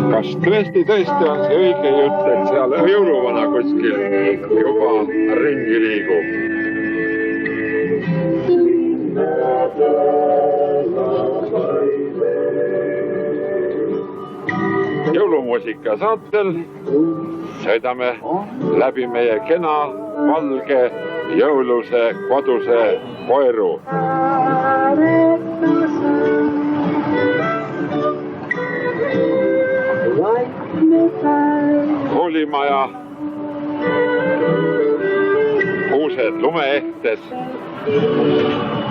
Kas tõesti on see õige jutt, et seal jõuluvana kuskil juba ringi liigub? Jõulumuusika saatel sõidame läbi meie kena, valge, jõuluse, koduse koeru. Koolimaja, kuused lumeehtes,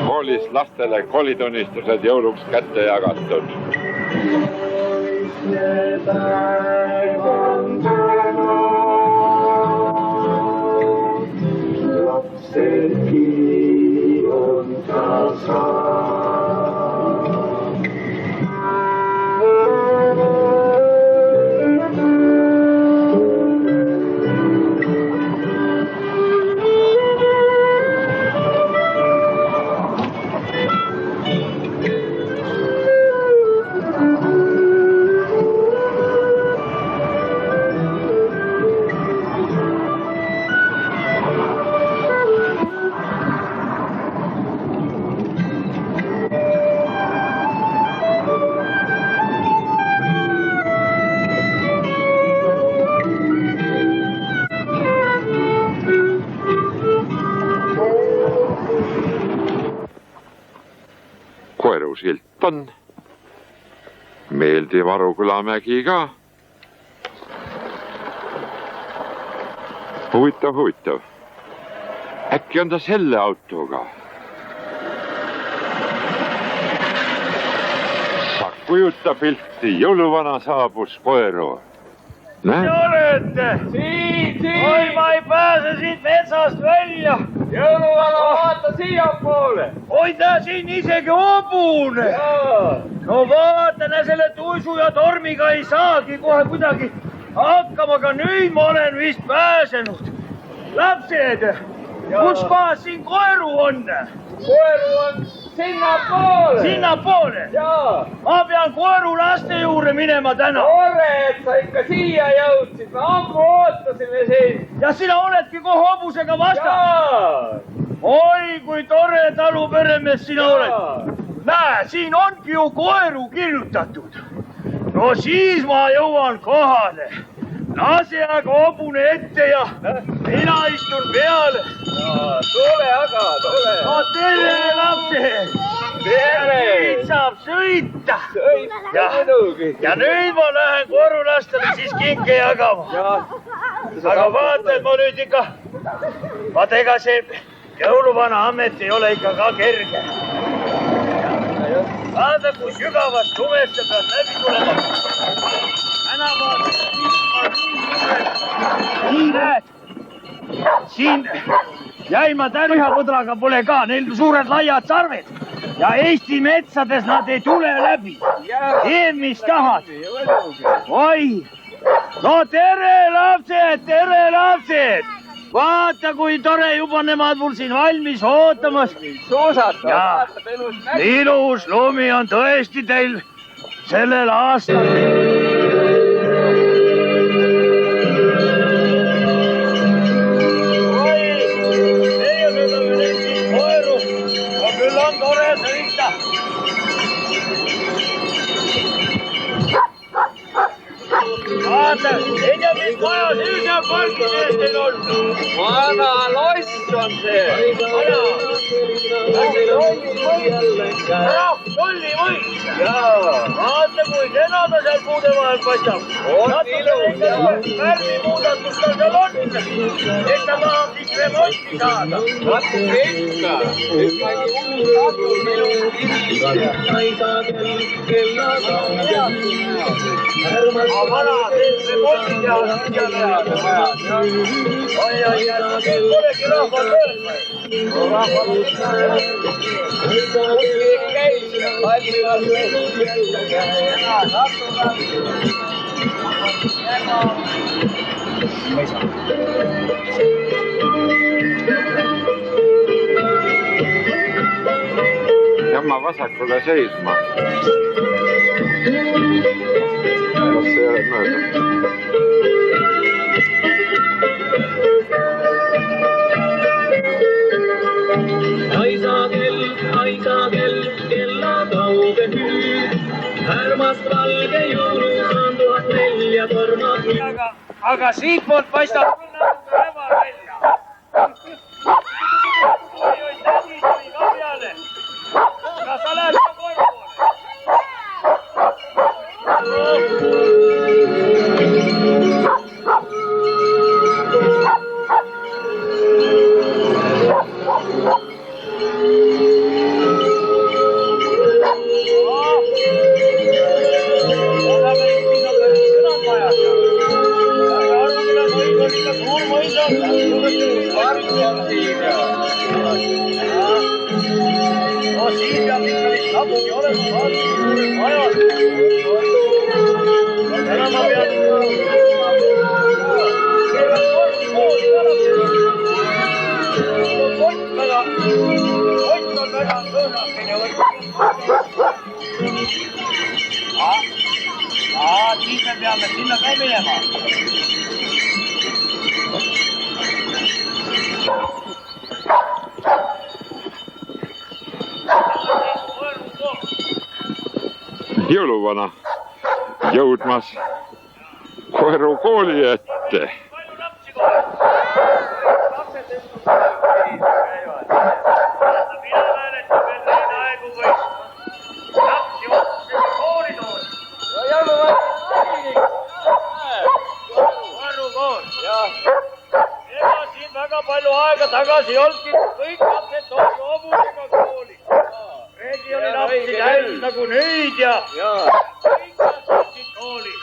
koolis lastele koolitunnistused jõuluks kätte jagatud. Lapsedki on tasa. Silt on meeldiv Arukülamägi ka. Huvitav. Äkki on ta selle autoga? Sa kujuta pilti, jõuluvana saabus koeru. Te olete? Siin! Oi, ma ei pääse siit metsast välja. Jõuluvana, vaata siia poole. Oi, ta siin isegi hobune. No vaata, selle tuisu ja tormiga ei saagi kohe kuidagi hakkama, aga nüüd ma olen vist pääsenud. Lapsed, kus kohas siin koeru on? Koeru on sinnapoole. Sinnapoole? Jaa. Ma pean koeru laste juurde minema täna. Tore, et sa ikka siia jõudsid. Me ammu ootasime sind. Ja sina oledki kohe hobusega vastas? Jaa. Oi, kui tore taluperemees sina oled. Näe, siin ongi ju koeru kirjutatud. No siis ma jõuan kohale. Lase aga hobune ette ja mina istun peale. Tule aga, tule. No tere, lapsed. Tere. Nüüd saab sõita. Ja nüüd ma lähen koerulastele siis kinke jagama. Aga vaata, et ma nüüd ikka... Vaata, ega see jõuluvana amet ei ole ikka ka kerge. Vaata, kui sügavast lumest sa pead läbi tulema. Täna nii näed. Siin jäima tärjapõdraga pole ka, neil suured laiad sarved. Ja Eesti metsades nad ei tule läbi. Tee, mis tahad. Oi, no tere lapsed. Vaata, kui tore juba nemad mul siin valmis ootamas. Suusata. Ilus lumi on tõesti teil sellel aastal. Oi, meie sõidame nüüd siis koeru. Ja küll on tore sõita. Vaata, ei tea, mis maja siin ja parki mees teil on. Vana loss on see. Lolli võit. Vaata, kui kena ta seal puude vahel paistab. Värvi muudatus ta seal on. Et ta tahab siis remonti saada. Vaata, ikka. Vana, remonti teha. Oi, polegi rahval tööl. Rahval Jämma vasakule seisma. see ei ole mööda. Aisa kell, kella kauge hüüd. Härmast valge jõulumaan 1004 tormab. Aga siitpoolt paistab küll natuke räva välja. Oi, tädi tuli ka peale. Kas sa lähed ka koju poole? Siis me peame sinna ka minema. Jõuluvana jõudmas Koeru kooli ette. Palju lapsi kohe? Lapsed käivad. Mina mäletan veel neid aegu, kui lapsi otsustasid kooli toodi. Koeru kool. Ega siin väga palju aega tagasi ei olnudki, kõik lapsed toodi hobusega kooli. Reegi oli lapsi täis nagu nüüd ja kõik lapsid kooli.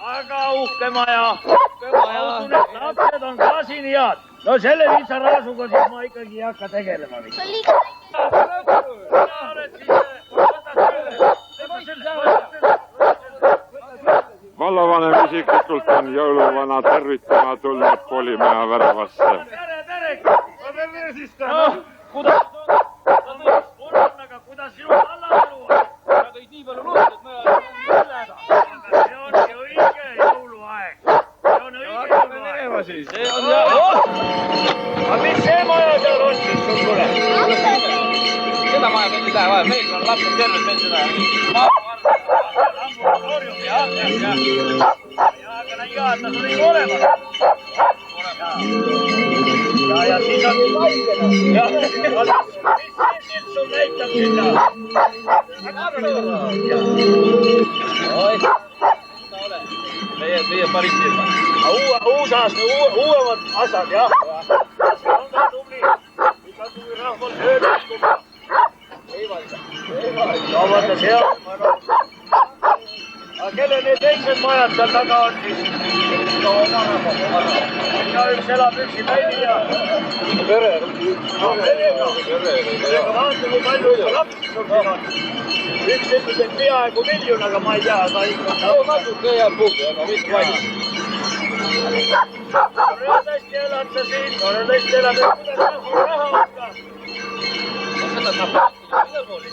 Aga uhke maja. Usun, et lapsed on ka siin head. No selle viisaraasuga siis ma ikkagi ei hakka tegelema. Vallavanem isiklikult on jõuluvana tervitama tulnud koolimaja väravasse. Tere! Ma pean veesistama. Kuidas on? Aga kuidas sinu vallaelu on? Sa tõid nii palju luud, et me oleme jälle häda. See on õige jõuluaeg. See on õige jõuluaeg. See on hea. Aga mis see maja seal on siis sul tule? Seda maja meil ei lähe vaja. Meil on lapsed terved, meil seda. Ambulatorium, jah. Ja, aga näi hea, et ta tuli olemas. Ja siis on vaigena. Mis sul näitab sinna? Meie parim firma. Uusaasta, uuemad asjad, jah. See on ka tubli. Iga tubli rahval töötab. Ei valda. No vaata, see on. Aga kelle need teised majad seal taga on siis? Igaüks elab üksi päini ja... Perega. Perega vaata, kui palju lapsi sul siin on. Üks ütles, et peaaegu 1 miljon, aga ma ei tea, ta ikka... Natuke jääb puudu, aga mitte palju. Rõõdasti elad sa siin, rõõdasti elad, et kuidas tasu raha on ka? Seda saab pakkuda üle pooli.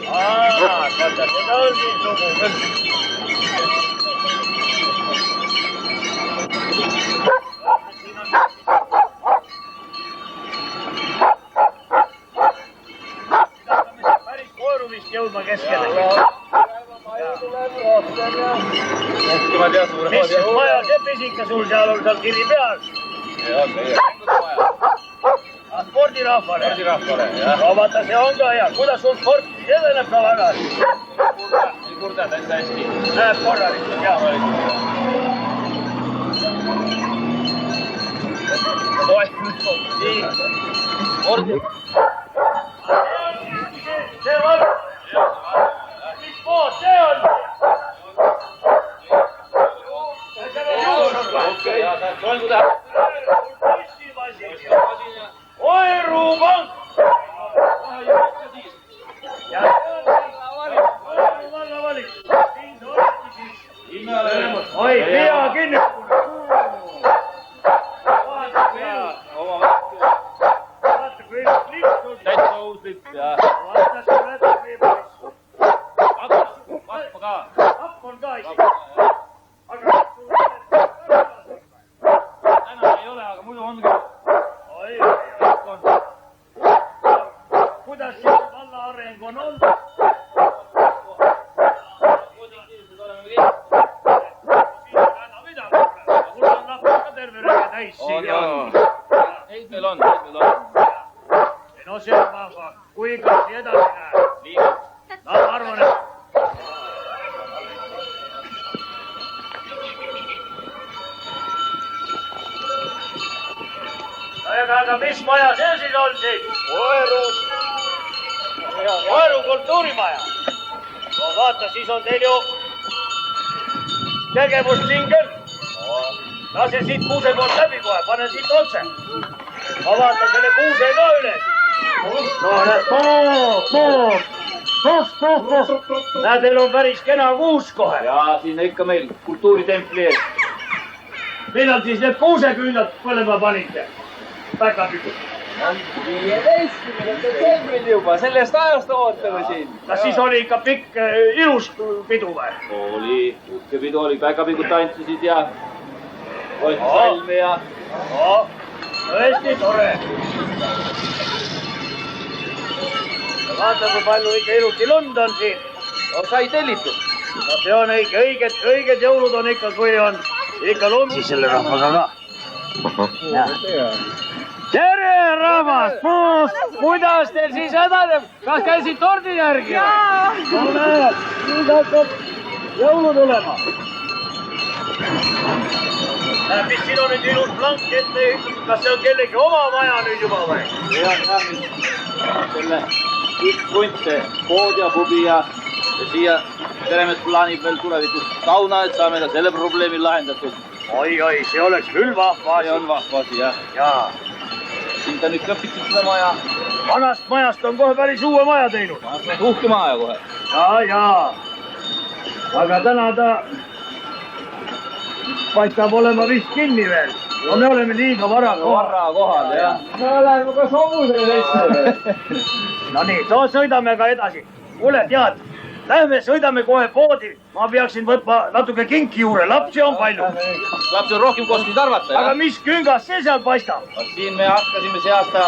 Vaata, seda on siin sugu. Päris koorumist jõudma keskele. Mis maja see pisika sul seal on, seal kiri peal? Spordirahvale? Spordirahvale, jah. No vaata, see on ka hea. Kuidas sul sport edeneb ka väga? Ei kurdad hästi hästi. Läheb korralikult, jah. Nii. Spordi. See on. Mis pood see on? Okei, ja ta on kuda. Koeru pank! Ja Koeru vallavalik. Siin sa olete siis. Oi, pea kinni. Vaata, kui lipp sul. Täitsa uus lipp, jah. Vaata, sa oled lipp. Vapp ka. Vapp on ka isegi. aga mis maja see siis on siin? Koeru kultuurimaja. No vaata, siis on teil ju tegevust siin küll. Lase siit kuuse poolt läbi kohe, pane siit otse. Ma vaatan selle kuuse ka üles. No näed, näed, teil on päris kena kuus kohe. Ja siin ikka meil kultuuritempli ees. Millal siis need kuuseküünlad põlema panite? Päkapikut. 15. detsembril juba, sellest ajast ootame siin. Kas siis oli ikka pikk ilus pidu või? Oli, uhke pidu oli, päkapikut tantsisid ja võttis salmi ja... No, tõesti tore. Vaata, kui palju ikka ilusti lund on siin. No sai tellitud. No see on õiged jõulud on ikka, kui on ikka lund. Siis selle rahvaga ka. Tere, rahvas! Kuidas teil siis hädaneb? Kas käisid tordi järgi? Jaa! No näed, nüüd hakkab jõulu tulema. Mis siin on nüüd ilus plank ette? Kas see on kellegi oma maja nüüd juba või? See on jah nüüd selle üks punt, see pood ja pubi ja siia Peremees plaanib veel tulevikus sauna, et saame ka selle probleemi lahendatud. Oi, see oleks küll vahva asi. See on vahva asi, jah. Jaa. Siin ta nüüd kõpitsid seda maja. Vanast majast on kohe päris uue maja teinud. Uhke maja kohe. Jaa. Aga täna ta paistab olema vist kinni veel. No me oleme liiga vara kohal, jah. Me oleme ka sobusele. No nii, sõidame ka edasi. Kuule, tead, lähme sõidame kohe poodi. Ma peaksin võtma natuke kinki juurde, lapsi on palju. Lapsi on rohkem koos nüüd arvata, jah? Aga mis küngas see seal paistab? Siin me hakkasime see aasta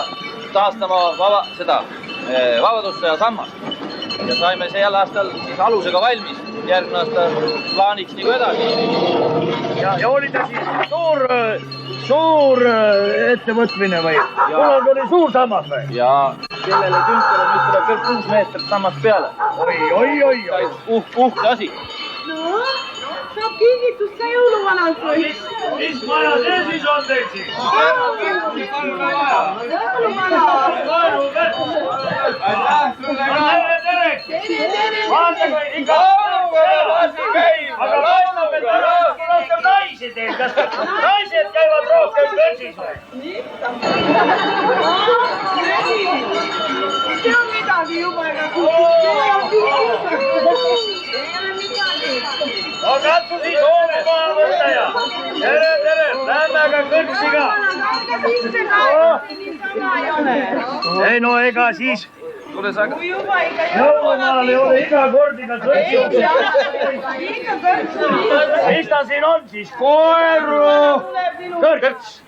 taastama vabadussõja sammast. Ja saime sel aastal siis alusega valmis. Järgmine aasta plaaniks nagu edasi. Ja oli ta siis suur ettevõtmine või? Mul oli suur sammas või? Ja sellele künkele nüüd tuleb veel 6 meetrit sammast peale. Oi. Uhke asi. No, saab kingitust ka jõuluvanalt või? Mis maja see siis on teil siis? Jõuluvana! Tere! Vaata, kui ikka aga paistab, et rohkem naisi teil. Kas naised käivad rohkem kõrtsis või? See on midagi juba ega No katsu siis hoone maha võtta ja tere, lähme aga kõrtsi ka. Ei no ega siis jõulumaal ei ole iga kord iga kõrtsi. Mis ta siin on siis? Kõrts.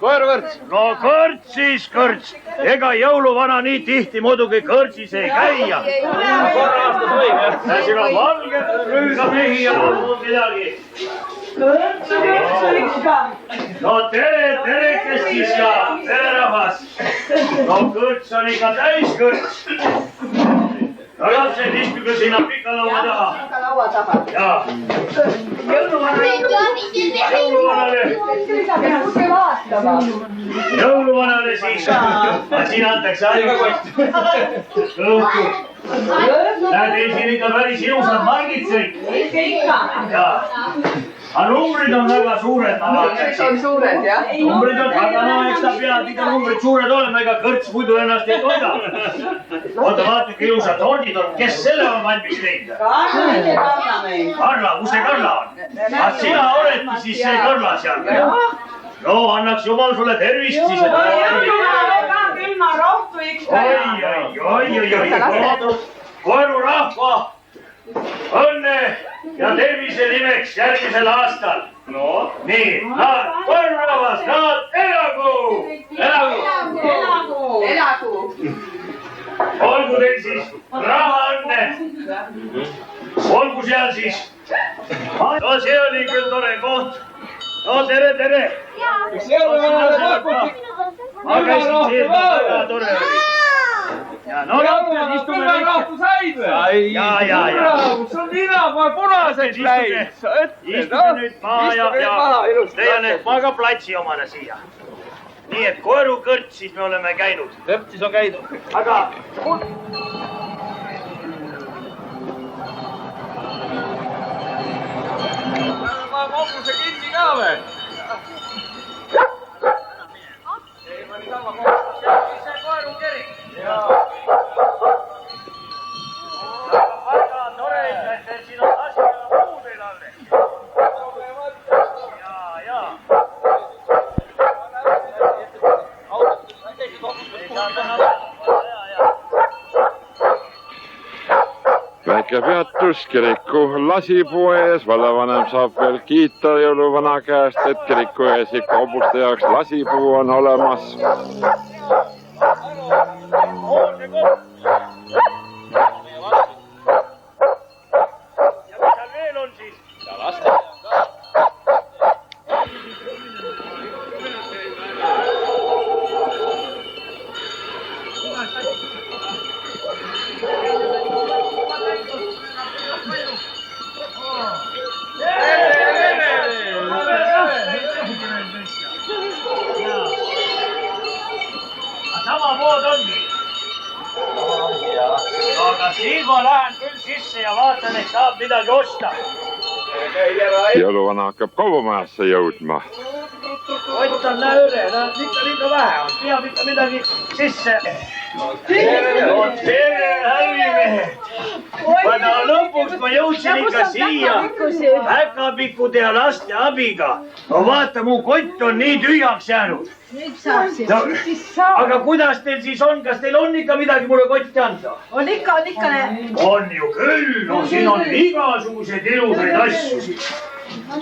No kõrts siis kõrts. Ega jõuluvana nii tihti muidugi kõrtsis ei käia. Korra aastas võib, jah. Siin on valget rüüga mehi ja muud midagi. No terekest siis ka, tere rahvas. No kõrts on ikka täis kõrts. No lapsed, istuge sinna pika laua taha. Jaa. Jõuluvanale siis. Siin antakse aegakott. Näed, teil siin ikka päris ilusad margid kõik. Jaa. Aga numbrid on väga suured. Numbrid on suured, jah? Numbrid on, aga no eks ta peab ikka numbrid suured olema, ega kõrts muidu ennast ei toida. Oota, vaata, kui ilusad tordid on. Kes selle on valmis teinud? Karla, kus see Karla on? Kas sina oledki siis see Karla seal? No, annaks jumal sulle tervist siis. Ilma rohtu üks Oi. Koeru rahva, õnne ja tervise nimeks järgmisel aastal. No, nii, koeru rahvas, nad elagu! Olgu teil siis raha õnne. Olgu seal siis. No see oli küll tore koht. No tere. Ma käisin siin, väga tore oli. Ja no lapsed, istume kõik. Ja. sul nina kohe punaseks läinud. Istume nüüd maha ja leian, et ma ka platsi omale siia. nii et koerukõrtsis me oleme käinud. Kõrtsis on käidud. Aga... Ma kogu see kinni ka või? See koerukerik. Väga tore, et siin on asi puudel alles. Jaa. Väike peatus kiriku lasipoe ees, vallavanem saab veel kiita jõuluvana käest, et kiriku ees ikka hobuste jaoks lasipuu on olemas. Ja mis seal veel on siis? Ja laste. Samamoodi ongi. Aga siis ma lähen küll sisse ja vaatan, et saab midagi osta. Jõuluvana hakkab kaubamajasse jõudma. Ott on näüre, ikka vähe on. Peab ikka midagi sisse. Tere, hävimehed! Vaata lõpuks ma jõudsin ikka siia päkapikkude ja laste abiga. No vaata, mu kott on nii tühjaks jäänud. Nüüd saab siis saab. Aga kuidas teil siis on? Kas teil on ikka midagi mulle kotti anda? On ikka. On ju küll, no siin on igasuguseid ilusaid asju.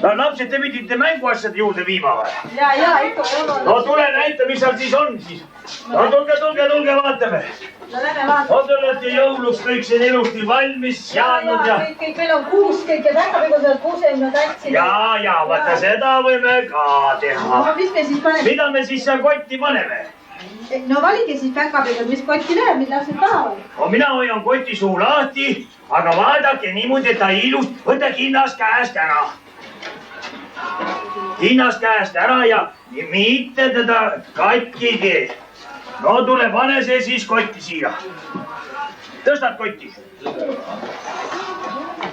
No lapsed, te pidite mänguasjade juurde viima või? Ja, ikka. No tule näita, mis seal siis on siis. No tulge, vaatame. No lähme vaatame. Te olete jõuluks kõik siin ilusti valmis seadnud ja... Kõik, meil on kuus kõik ja päkapikud kuusel me tantsime. Ja, vaata seda võime ka teha. No mis me siis paneme? Mida me siis seal kotti paneme? No valige siis päkapikud, mis kotti läheb, mis lapsed tahavad. No mina hoian koti suu lahti, aga vaadake niimoodi, et ta ilust, võta kinnast käest ära. Kinnast käest ära ja mitte teda katki tee. No tule, pane see siis kotti siia. Tõstad kotti.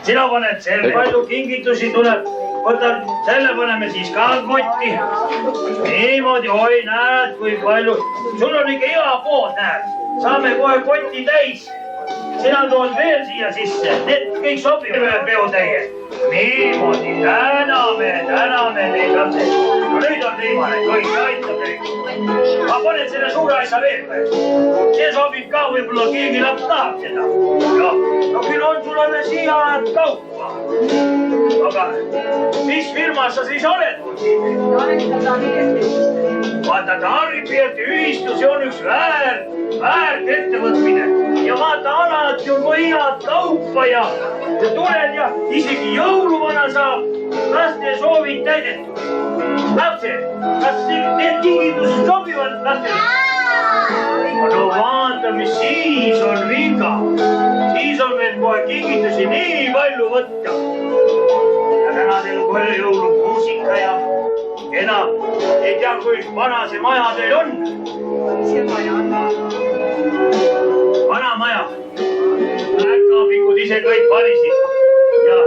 Sina paned selle palju kingitusi tuleb. Võta, selle paneme siis ka kotti. Niimoodi, oi näed, kui palju. Sul on ikka hea pood, näed. Saame kohe kotti täis. Sina tood veel siia sisse. Need kõik sobivad peotäie. Niimoodi, täname neid lapsed. No nüüd on viimane, kõik aitab neid. Ma panen selle suure asja veel. See sobib ka, võib-olla keegi laps tahab seda. No küll on sul alles siia kaupa. Aga mis firmas sa siis oled mul siin? Vaata, Taaripiirti ühistus on üks väärt ettevõtmine. Ja vaata, alati on head kaupa ja tulen ja isegi jõuluvana saab laste soovid täidetud. Lapsed, kas need kingitused sobivad lastele? No vaata, mis siis on viga. Siis on meil kohe kingitusi nii palju võtta. Ja täna teil kohe jõulumuusika ja enam ei tea, kui vana see maja teil on. See maja on. Vana maja. Päkapikud ise kõik valisid. Ja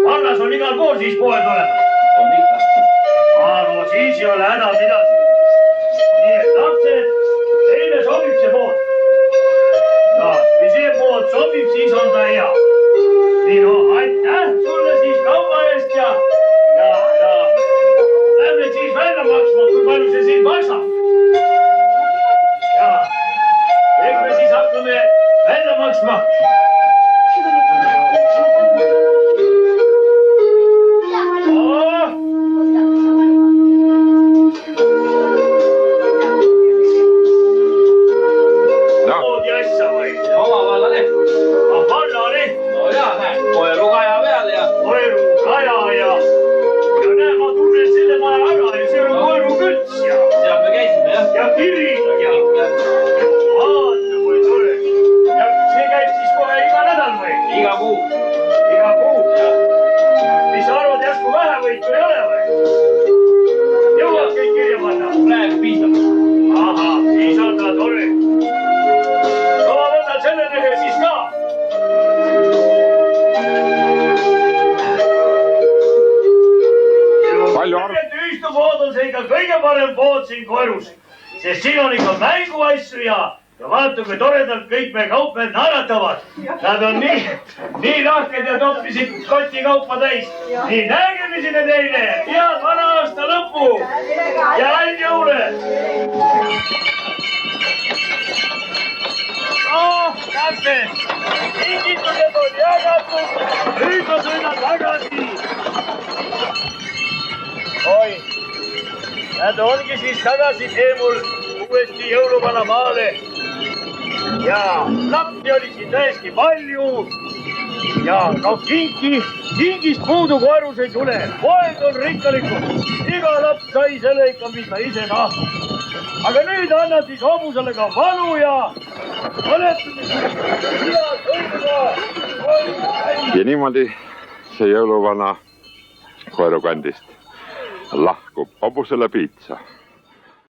vallas on igal pool siis poed olemas. On ikka. No siis ei ole häda midagi. Nii et lapsed, teile sobib see pood. Ja kui see pood sobib, siis on ta hea. Nii, no aitäh sulle siis kauba eest ja lähme siis välja maksma, kui palju see siin maksab. Ja eks me siis hakkame välja maksma. Moodi asja või? Oma vallaleht. Vallaleht. No jaa, näe, koeru kaja peal ja... Koeru kaja ja ikka kõige parem pood siin koerus, sest siin on ikka mänguasju ja vaata, kui toredalt kõik meie kaupmehed naeratavad. Nad on nii lahked ja toppisid koti kaupa täis. Nii nägemisele teile, head vana aasta lõppu ja häid jõule! Näete, kingitused on jagatud, nüüd ma sõidan tagasi. Oi, näed, ongi siis tagasi Teemul uuesti jõuluvana maale. Ja lapsi oli siin täiesti palju. Ja no kingist puudu koerus ei tule. Poeg on rikkalikud. Iga laps sai selle ikka, mis ta ise tahtis. Aga nüüd annad siis hobusele ka valu ja ja niimoodi see jõuluvana koerukandist lahkub hobusele piitsa.